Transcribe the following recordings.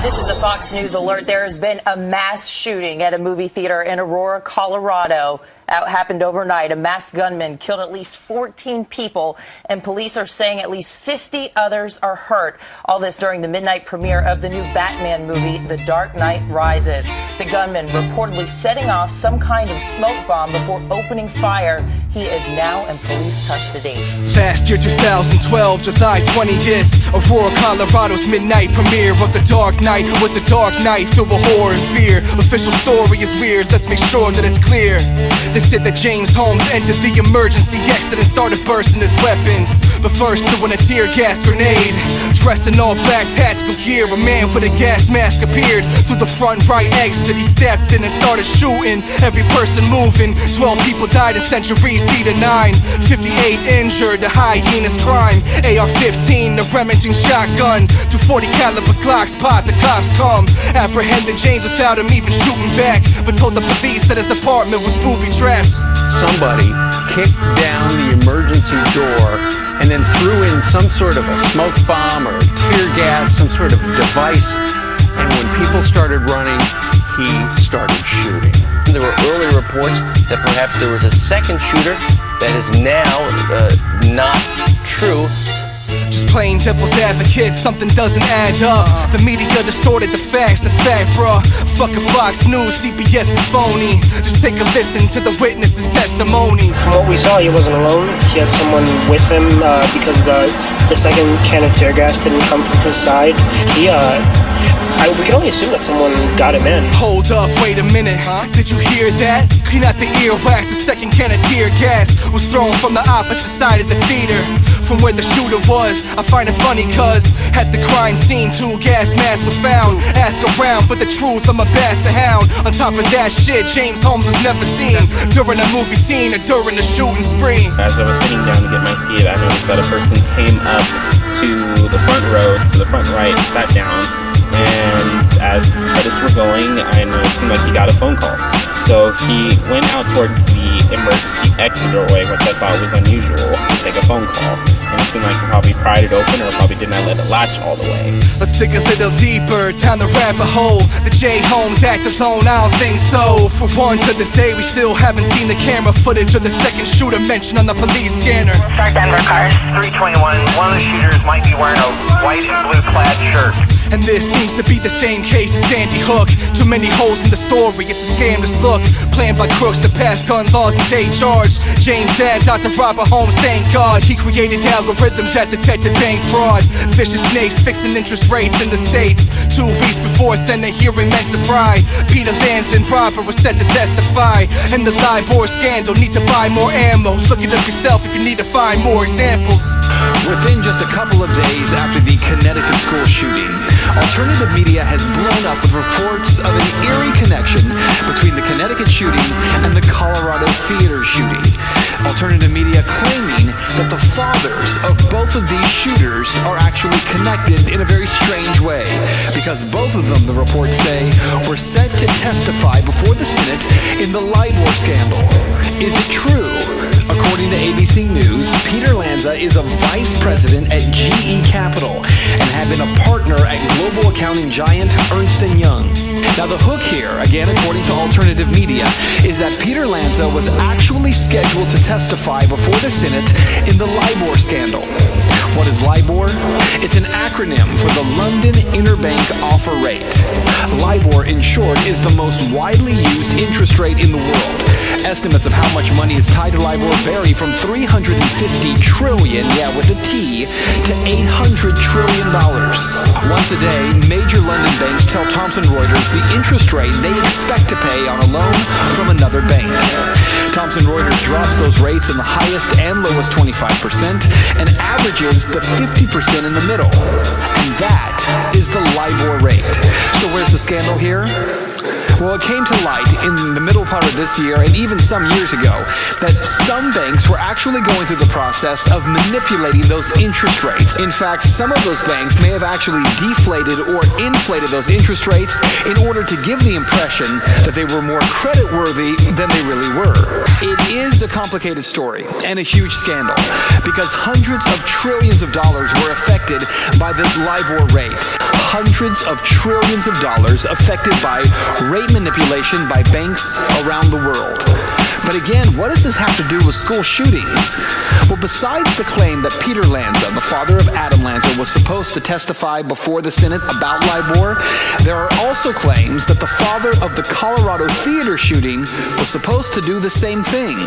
This is a Fox News alert. There has been a mass shooting at a movie theater in Aurora, Colorado. It happened overnight. A masked gunman killed at least 14 people, and police are saying at least 50 others are hurt. All this during the midnight premiere of the new Batman movie, The Dark Knight Rises. The gunman reportedly setting off some kind of smoke bomb before opening fire. He is now in police custody. Last year, 2012, July 20th, Aurora, Colorado's midnight premiere of The Dark Knight was a dark night filled with horror and fear. Official story is weird, let's make sure that it's clear. They said that James Holmes entered the emergency exit and started bursting his weapons. But first, throwing a tear gas grenade. Dressed in all black tactical gear, a man with a gas mask appeared through the front right exit. He stepped in and started shooting every person moving. 12 people died in centuries, 3 to 9. 58 injured, a hyena's crime. AR-15, a Remington shotgun. 240 caliber Glocks pop, the cops come. Apprehended James without him even shooting back, but told the police that his apartment was booby-trapped. Somebody kicked down the emergency door and then threw in some sort of a smoke bomb or tear gas, some sort of device. And when people started running, he started shooting. There were early reports that perhaps there was a second shooter. That is now not true. Just plain devil's advocate, something doesn't add up. The media distorted the facts, that's fact, bruh. Fucking Fox News, CBS is phony. Just take a listen to the witness's testimony. From what we saw, he wasn't alone. He had someone with him because the second can of tear gas didn't come from his side. We can only assume that someone got him in. Hold up, wait a minute. Did you hear that? Clean out the earwax, the second can of tear gas was thrown from the opposite side of the theater, from where the shooter was. I find it funny cause at the crime scene 2 gas masks were found. Ask around for the truth, I'm a bastard hound. On top of that shit, James Holmes was never seen during a movie scene or during the shooting spree. As I was sitting down to get my seat, I noticed that a person came up to the front row, to the front right, and sat down. And as credits were going, I noticed it seemed like he got a phone call. So he went out towards the emergency exit doorway, which I thought was unusual, to take a phone call. And it seemed like he probably pried it open or probably did not let it latch all the way. Let's dig a little deeper down the rabbit hole. The J. Holmes act alone, I don't think so. For one, to this day, we still haven't seen the camera footage of the second shooter mentioned on the police scanner. Start Denver cars. 321. One of the shooters might be wearing a white and blue plaid shirt. And this seems to be the same case as Sandy Hook. Too many holes in the story, it's a scandalous look. Planned by crooks to pass gun laws and take charge. James' dad, Dr. Robert Holmes, thank God. He created algorithms that detected bank fraud. Vicious snakes fixing interest rates in the States. 2 weeks before Senate hearing meant to pry. Peter Lansden Robert was set to testify. And the LIBOR scandal, need to buy more ammo. Look it up yourself if you need to find more examples. Within just a couple of days after the Connecticut school shooting, alternative media has blown up with reports of an eerie connection between the Connecticut shooting and the Colorado theater shooting. Alternative media claiming that the fathers of both of these shooters are actually connected in a very strange way, because both of them, the reports say, were set to testify before the Senate in the LIBOR scandal. Is it true? According to ABC News, Peter Lanza is a vice president at GE Capital and had been a partner at global accounting giant Ernst & Young. Now the hook here, again according to alternative media, is that Peter Lanza was actually scheduled to testify before the Senate in the LIBOR scandal. What is LIBOR? It's an acronym for the London Interbank Offer Rate. LIBOR, in short, is the most widely used interest rate in the world. Estimates of how much money is tied to LIBOR vary from $350 trillion, yeah, with a T, to $800 trillion. Once a day, major London banks tell Thomson Reuters the interest rate they expect to pay on a loan from another bank. Thomson Reuters drops those rates in the highest and lowest 25% and averages the 50% in the middle. And that is the LIBOR rate. So where's the scandal here? Well, it came to light in the middle part of this year and even some years ago that some banks were actually going through the process of manipulating those interest rates. In fact, some of those banks may have actually deflated or inflated those interest rates in order to give the impression that they were more creditworthy than they really were. It is a complicated story and a huge scandal because hundreds of trillions of dollars were affected by this LIBOR rate. hundreds of trillions of dollars affected by rate manipulation by banks around the world. But again, what does this have to do with school shootings? Well, besides the claim that Peter Lanza, the father of Adam Lanza, was supposed to testify before the Senate about LIBOR, there are also claims that the father of the Colorado theater shooting was supposed to do the same thing.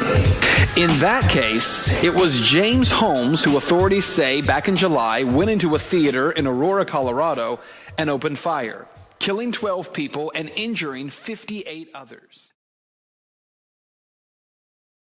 In that case, it was James Holmes, who authorities say back in July went into a theater in Aurora, Colorado, and opened fire, killing 12 people and injuring 58 others.